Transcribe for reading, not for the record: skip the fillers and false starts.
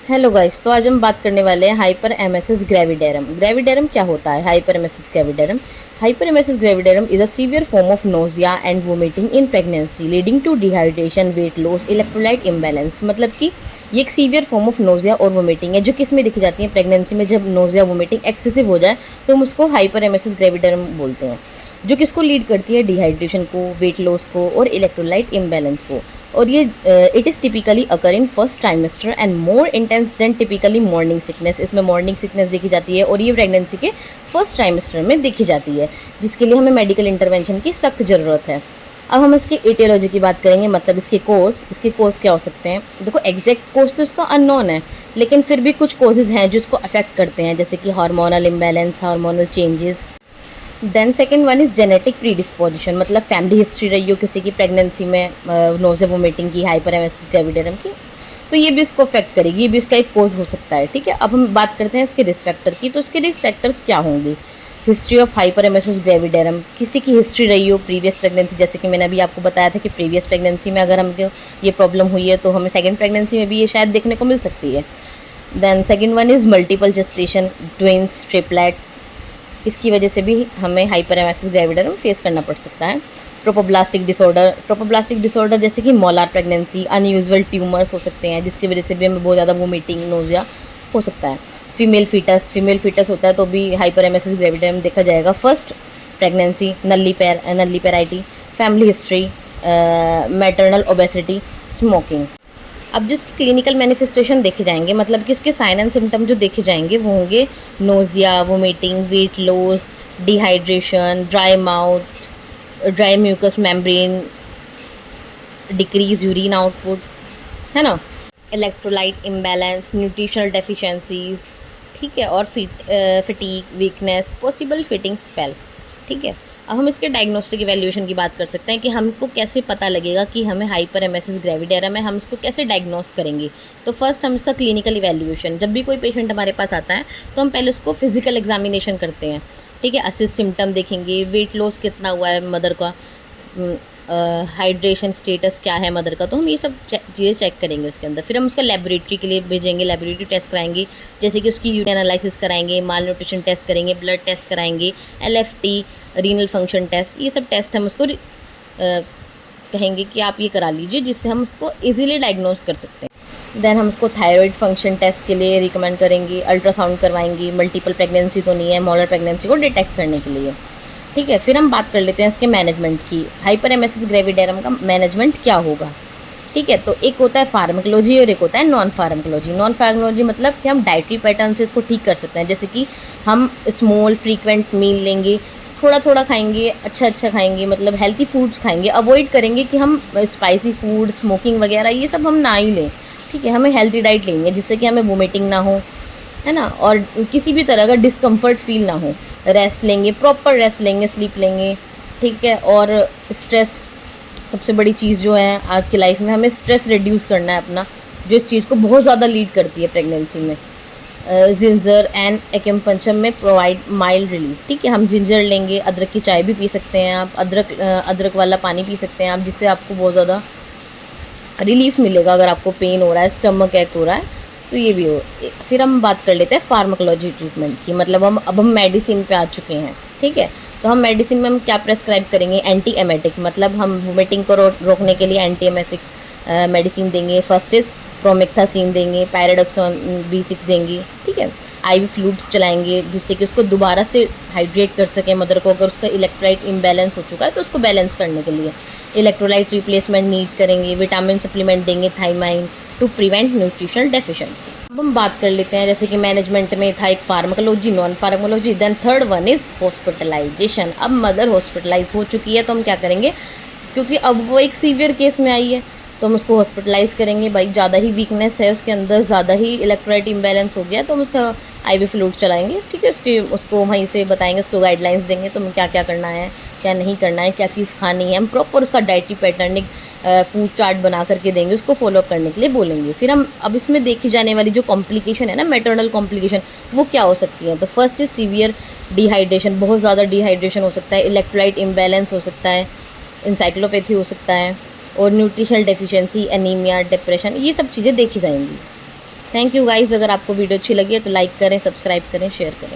Hello guys, तो आज हम बात करने वाले हैं हाइपर एमेसिस ग्रेविडेरम। ग्रेविडेरम क्या होता है? Hyperemesis gravidarum. Hyperemesis gravidarum is a severe form of nausea and vomiting in pregnancy leading to dehydration, weight loss, electrolyte imbalance. मतलब कि ये एक सीवियर फॉर्म ऑफ नोजिया और vomiting है जो किस में दिखी जाती है? प्रेगनेंसी में जब नोजिया वोमिटिंग एक्सेसिव हो जाए तो हम उसको हाइपर एमेसिस ग्रेविडेरम बोलते हैं, जो किसको लीड करती है? डिहाइड्रेशन को, वेट लॉस को और इलेक्ट्रोलाइट इम्बैलेंस को। और ये it is typically occur in first trimester and more intense then typically morning sickness. इसमें मॉर्निंग सिकनेस देखी जाती है और ये प्रेगनेंसी के फर्स्ट ट्राइमेस्टर में देखी जाती है, जिसके लिए हमें मेडिकल इंटरवेंशन की सख्त ज़रूरत है। अब हम इसके एटियोलॉजी की बात करेंगे, मतलब इसके कोज क्या हो सकते हैं। देखो, एग्जैक्ट कोज तो इसका अननोन है, लेकिन फिर भी कुछ कोजेज़ हैं जो इसको अफेक्ट करते हैं, जैसे कि hormonal imbalance, hormonal changes. Then second one is genetic predisposition, मतलब फैमिली हिस्ट्री रही हो किसी की प्रेगनेंसी में नोज़िया वोमिटिंग की, हाइपर एमेसिस ग्रेविडेरम की, तो ये भी इसको अफेक्ट करेगी, ये भी इसका एक कोज हो सकता है। ठीक है, अब हम बात करते हैं इसके रिस्क फैक्टर की। तो इसके रिस्क फैक्टर्स क्या होंगे? History of hyper emesis gravidarum, किसी की हिस्ट्री रही हो प्रीवियस प्रेगनेंसी, जैसे कि मैंने अभी आपको बताया था कि प्रीवियस प्रेगनेंसी में अगर हमको ये प्रॉब्लम हुई है तो हमें सेकेंड प्रेगनेंसी में भी ये शायद देखने को मिल सकती है। Then second one is multiple gestation, twins, triplet, इसकी वजह से भी हमें हाइपर एमेसिस ग्रेविडेरम फेस करना पड़ सकता है। ट्रोपोब्लास्टिक डिसऑर्डर जैसे कि मोलार प्रेगनेंसी, अनयूजुअल ट्यूमर्स हो सकते हैं जिसकी वजह से भी हमें बहुत ज़्यादा वोमिटिंग, नोजिया हो सकता है। फीमेल फीटस होता है तो भी हाइपर एमेसिस ग्रेविडेरम देखा जाएगा। First pregnancy, nulliparity, family history, maternal obesity, smoking. अब जिसके क्लिनिकल मैनिफेस्टेशन देखे जाएंगे, मतलब कि इसके साइन एंड सिम्टम जो देखे जाएंगे वो होंगे nausea, vomiting, weight loss, dehydration, dry mouth, dry mucous membrane, decrease urine output, है ना, इलेक्ट्रोलाइट इम्बैलेंस, न्यूट्रिशनल डेफिशिएंसीज, ठीक है, और fatigue, weakness, possible fitting spell. ठीक है, अब हम इसके डायग्नोस्टिक इवैल्यूएशन की बात कर सकते हैं कि हमको कैसे पता लगेगा कि हमें हाइपर एमेसिस ग्रेविडेरम है, हम इसको कैसे डायग्नोस करेंगे। तो फर्स्ट हम इसका क्लिनिकल इवैल्यूएशन, जब भी कोई पेशेंट हमारे पास आता है तो हम पहले उसको फिजिकल एग्जामिनेशन करते हैं। ठीक है, असिस्ट सिम्टम देखेंगे, वेट लॉस कितना हुआ है मदर का, हाइड्रेशन स्टेटस क्या है मदर का, तो हम ये सब चीज़ें चेक करेंगे उसके अंदर। फिर हम उसका लेबोरेटरी के लिए भेजेंगे, लेबोरेटरी टेस्ट कराएंगे, जैसे कि उसकी यूरिन एनालिसिस कराएंगे, माल न्यूट्रिशन टेस्ट करेंगे, ब्लड टेस्ट कराएंगे, LFT, रीनल फंक्शन टेस्ट, ये सब टेस्ट हम उसको कहेंगे कि आप ये करा लीजिए, जिससे हम उसको ईजिली डायग्नोज कर सकते हैं। देन हम उसको थायराइड फंक्शन टेस्ट के लिए रिकमेंड करेंगे, अल्ट्रासाउंड करवाएंगे, मल्टीपल प्रेगनेंसी तो नहीं है, मॉलर प्रेगनेंसी को डिटेक्ट करने के लिए। ठीक है, फिर हम बात कर लेते हैं इसके मैनेजमेंट की। हाइपर एमेसिस ग्रेविडेरम का मैनेजमेंट क्या होगा? ठीक है, तो एक होता है फार्माकोलॉजी और एक होता है नॉन फार्माकोलॉजी। नॉन फार्माकोलॉजी मतलब कि हम डाइटरी पैटर्न से इसको ठीक कर सकते हैं, जैसे कि हम स्मॉल फ्रीक्वेंट मील लेंगे, थोड़ा थोड़ा खाएंगे, अच्छा खाएंगे, मतलब हेल्थी फूड्स खाएंगे, अवॉइड करेंगे कि हम स्पाइसी फूड, स्मोकिंग वगैरह ये सब हम ना ही लें। ठीक है, हमें हेल्थी डाइट लेंगे जिससे कि हमें वोमिटिंग ना हो, है ना, और किसी भी तरह का डिस्कम्फर्ट फील ना हो। रेस्ट लेंगे, प्रॉपर रेस्ट लेंगे, स्लीप लेंगे। ठीक है, और स्ट्रेस सबसे बड़ी चीज़ जो है आज की लाइफ में, हमें स्ट्रेस रिड्यूस करना है अपना, जो इस चीज़ को बहुत ज़्यादा लीड करती है प्रेगनेंसी में। जिंजर एंड एक्यूपंक्चर में प्रोवाइड माइल्ड रिलीफ। ठीक है, हम जिंजर लेंगे, अदरक की चाय भी पी सकते हैं आप, अदरक वाला पानी पी सकते हैं आप, जिससे आपको बहुत ज़्यादा रिलीफ मिलेगा अगर आपको पेन हो रहा है, स्टमक एक हो रहा है तो ये भी हो। फिर हम बात कर लेते हैं फार्माकोलॉजी ट्रीटमेंट की, मतलब हम मेडिसिन पे आ चुके हैं। ठीक है, तो हम मेडिसिन में हम क्या प्रेस्क्राइब करेंगे? एंटी एमेटिक, मतलब हम वोमिटिंग को रोकने के लिए एंटी एमेटिक मेडिसिन देंगे। फर्स्ट इज प्रोमेथासिन देंगे, पैराडॉक्सिन B6 देंगे। ठीक है, IV फ्लूइड्स चलाएंगे जिससे कि उसको दोबारा से हाइड्रेट कर सकें मदर को, अगर उसका इलेक्ट्रोलाइट इम्बैलेंस हो चुका है तो उसको बैलेंस करने के लिए। इलेक्ट्रोलाइट रिप्लेसमेंट नीड करेंगे, विटामिन सप्लीमेंट देंगे, thiamine, to prevent nutritional deficiency. अब हम बात कर लेते हैं, जैसे कि मैनेजमेंट में था एक pharmacology, non pharmacology, then third one is hospitalization. अब मदर हॉस्पिटलाइज हो चुकी है तो हम क्या करेंगे, क्योंकि अब वो एक सीवियर केस में आई है तो हम उसको हॉस्पिटलाइज करेंगे। भाई ज़्यादा ही वीकनेस है उसके अंदर, ज़्यादा ही इलेक्ट्रोलाइट इम्बैलेंस हो गया तो हम उसका IV फ्लूइड चलाएंगे। ठीक है, उसको वहीं से बताएंगे, उसको गाइडलाइंस देंगे तो हमें क्या क्या करना है, क्या नहीं करना है, क्या चीज़ खानी है। हम प्रॉपर उसका डाइटरी पैटर्न फूड चार्ट बना करके देंगे, उसको फॉलोअप करने के लिए बोलेंगे। फिर हम अब इसमें देखी जाने वाली जो कॉम्प्लिकेशन है ना, मैटरनल कॉम्प्लिकेशन, वो क्या हो सकती है? तो फर्स्ट इज सीवियर डिहाइड्रेशन, बहुत ज़्यादा डिहाइड्रेशन हो सकता है, इलेक्ट्रोलाइट इम्बैलेंस हो सकता है, इंसाइक्लोपैथी हो सकता है, और न्यूट्रिशनल डेफिशिएंसी, एनीमिया, डिप्रेशन, ये सब चीज़ें देखी जाएंगी। थैंक यू गाइज़, अगर आपको वीडियो अच्छी लगी है तो लाइक करें, सब्सक्राइब करें, शेयर करें।